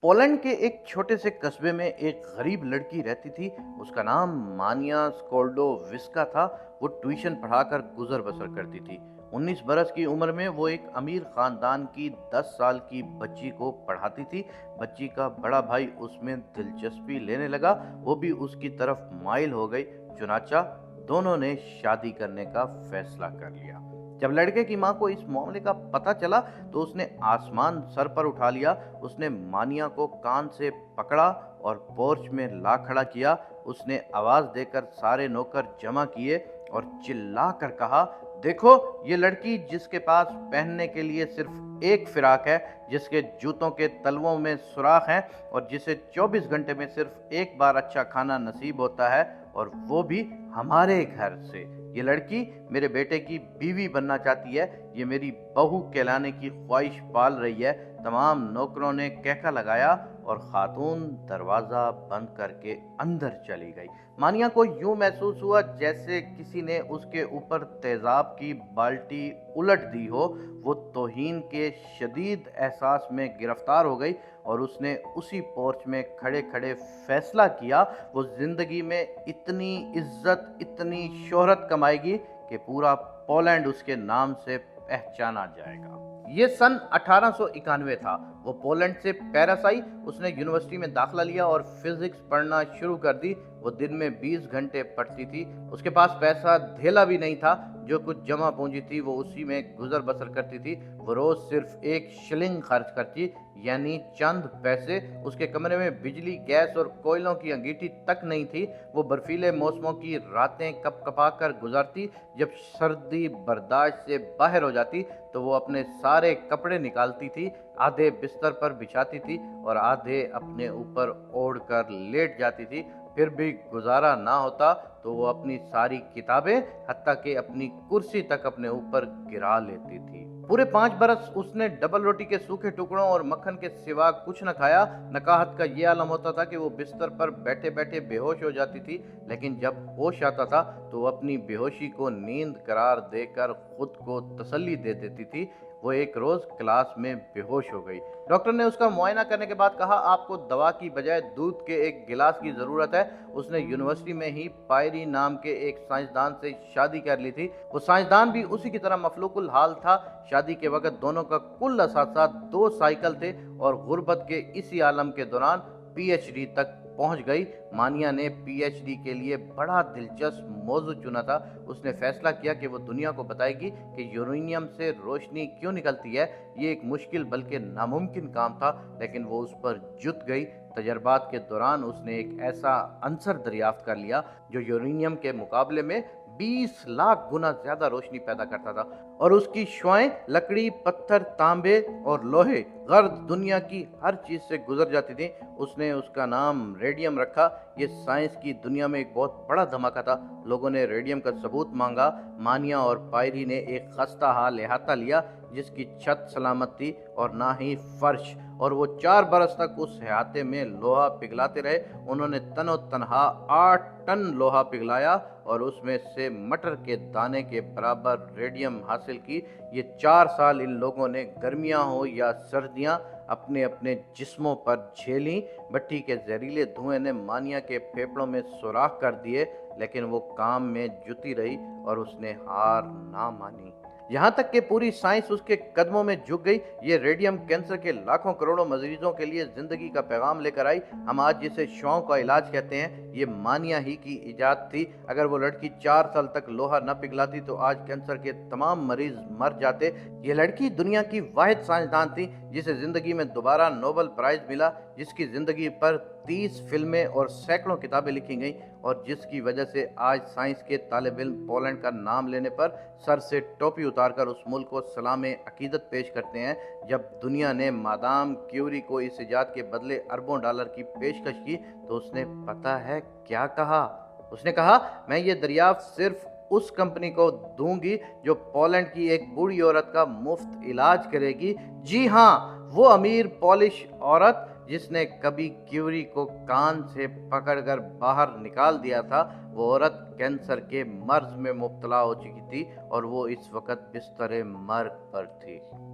Poland के एक छोटे से कस्बे में एक गरीब लड़की रहती थी। उसका नाम मानिया स्कोल्डोविस्का था। वो ट्यूशन पढ़ाकर गुजर बसर करती थी। 19 बरस की उम्र में वो एक अमीर खानदान की 10 साल की बच्ची को पढ़ाती थी। बच्ची का बड़ा भाई उसमें दिलचस्पी लेने लगा। वो भी उसकी तरफ माइल हो गई। चुनाचा दोनों ने शादी करने का फैसला कर लिया। जब लड़के की माँ को इस मामले का पता चला तो उसने आसमान सर पर उठा लिया। उसने मानिया को कान से पकड़ा और पोर्च में ला खड़ा किया। उसने आवाज देकर सारे नौकर जमा किए और चिल्ला कर कहा, देखो ये लड़की जिसके पास पहनने के लिए सिर्फ एक फिराक है, जिसके जूतों के तलवों में सुराख हैं और जिसे 24 घंटे में सिर्फ एक बार अच्छा खाना नसीब होता है, और वो भी हमारे घर से। ये लड़की मेरे बेटे की बीवी बनना चाहती है। ये मेरी बहू कहलाने की ख्वाहिश पाल रही है। तमाम नौकरों ने कहका लगाया और खातून दरवाजा बंद करके अंदर चली गई। मानिया को यूं महसूस हुआ जैसे किसी ने उसके ऊपर तेजाब की बाल्टी उलट दी हो। वो तौहीन के शदीद एहसास में गिरफ्तार हो गई और उसने उसी पोर्च में खड़े खड़े फैसला किया, वो जिंदगी में इतनी इज्जत, इतनी शोहरत कमाएगी कि पूरा पोलैंड उसके नाम से पहचाना जाएगा। ये सन 1891 था। वो पोलैंड से पेरिस आई। उसने यूनिवर्सिटी में दाखिला लिया और फिजिक्स पढ़ना शुरू कर दी। वो दिन में 20 घंटे पढ़ती थी। उसके पास पैसा धेला भी नहीं था। जो कुछ जमा पूंजी थी वो उसी में गुजर बसर करती थी। वो रोज सिर्फ 1 शिलिंग खर्च करती, यानी चंद पैसे। उसके कमरे में बिजली, गैस और कोयलों की अंगीठी तक नहीं थी। वो बर्फीले मौसमों की रातें कप कपा कर गुजारती। जब सर्दी बर्दाश्त से बाहर हो जाती तो वो अपने सारे कपड़े निकालती थी, आधे बिस्तर पर बिछाती थी और आधे अपने ऊपर ओढ़ कर लेट जाती थी। फिर भी गुजारा ना होता तो वो अपनी सारी किताबें, हत्ता कि अपनी कुर्सी तक अपने ऊपर गिरा लेती थी। पूरे 5 बरस उसने डबल रोटी के सूखे टुकड़ों और मक्खन के सिवा कुछ न खाया। नकाहत का ये आलम होता था कि वो बिस्तर पर बैठे बैठे बेहोश हो जाती थी, लेकिन जब होश आता था तो वो अपनी बेहोशी को नींद करार देकर खुद को तसल्ली दे देती थी। वो एक रोज क्लास में बेहोश हो गई। डॉक्टर ने उसका मुआयना करने के बाद कहा, आपको दवा की बजाय दूध के एक गिलास की जरूरत है। उसने यूनिवर्सिटी में ही पायरी नाम के एक साइंसदान से शादी कर ली थी। वो साइंसदान भी उसी की तरह मफलूकुल हाल था। शादी के वक्त दोनों का कुल असासा 2 साइकिल थे और गुर्बत के इसी आलम के दौरान पीएचडी तक पहुंच गई। मानिया ने पीएचडी के लिए बड़ा दिलचस्प मौजू चुना था। उसने फैसला किया कि वो दुनिया को बताएगी कि यूरेनियम से रोशनी क्यों निकलती है। ये एक मुश्किल बल्कि नामुमकिन काम था, लेकिन वो उस पर जुट गई। तजर्बात के दौरान उसने एक ऐसा अंसर दरियाफ्त कर लिया जो यूरेनियम के मुकाबले में 20 लाख गुना ज्यादा रोशनी पैदा करता था, और उसकी शुआएं लकड़ी, पत्थर, तांबे और लोहे, गर्द दुनिया की हर चीज से गुजर जाती थी। उसने उसका नाम रेडियम रखा। ये साइंस की दुनिया में एक बहुत बड़ा धमाका था। लोगों ने रेडियम का सबूत मांगा। मानिया और पायरी ने एक खस्ता हाल अहाता लिया जिसकी छत सलामत थी और ना ही फर्श, और वो 4 बरस तक उस अहाते में लोहा पिघलाते रहे। उन्होंने तनो तनहा 8 टन लोहा पिघलाया और उसमें से मटर के दाने के बराबर रेडियम हासिल की। ये 4 साल इन लोगों ने गर्मियां हो या सर्दियां अपने अपने जिस्मों पर झेली। भट्टी के जहरीले धुएं ने मानिया के फेफड़ों में सुराख कर दिए, लेकिन वो काम में जुटी रही और उसने हार ना मानी। यहाँ तक कि पूरी साइंस उसके कदमों में झुक गई। ये रेडियम कैंसर के लाखों करोड़ों मरीजों के लिए जिंदगी का पैगाम लेकर आई। हम आज जिसे शौक का इलाज कहते हैं, ये मानिया ही की इजाद थी। अगर वो लड़की 4 साल तक लोहा न पिघलाती तो आज कैंसर के तमाम मरीज मर जाते। ये लड़की दुनिया की वाहिद साइंसदान थी जिसे जिंदगी में दोबारा नोबेल प्राइज मिला, जिसकी जिंदगी पर 30 फिल्में और सैकड़ों किताबें लिखी गईं, और जिसकी वजह से आज साइंस के तालिब इल्म पोलैंड का नाम लेने पर सर से टोपी उतारकर उस मुल्क को सलाम अकीदत पेश करते हैं। जब दुनिया ने मादाम क्यूरी को इस इजाद के बदले अरबों डॉलर की पेशकश की तो उसने पता है क्या कहा? उसने कहा, मैं ये दरियाफ्त सिर्फ उस कंपनी को दूंगी जो पोलैंड की एक बूढ़ी औरत का मुफ्त इलाज करेगी। जी हाँ, वो अमीर पॉलिश औरत जिसने कभी क्यूरी को कान से पकड़कर बाहर निकाल दिया था। वो औरत कैंसर के मर्ज में मुब्तला हो चुकी थी और वो इस वक्त बिस्तर मर्ग पर थी।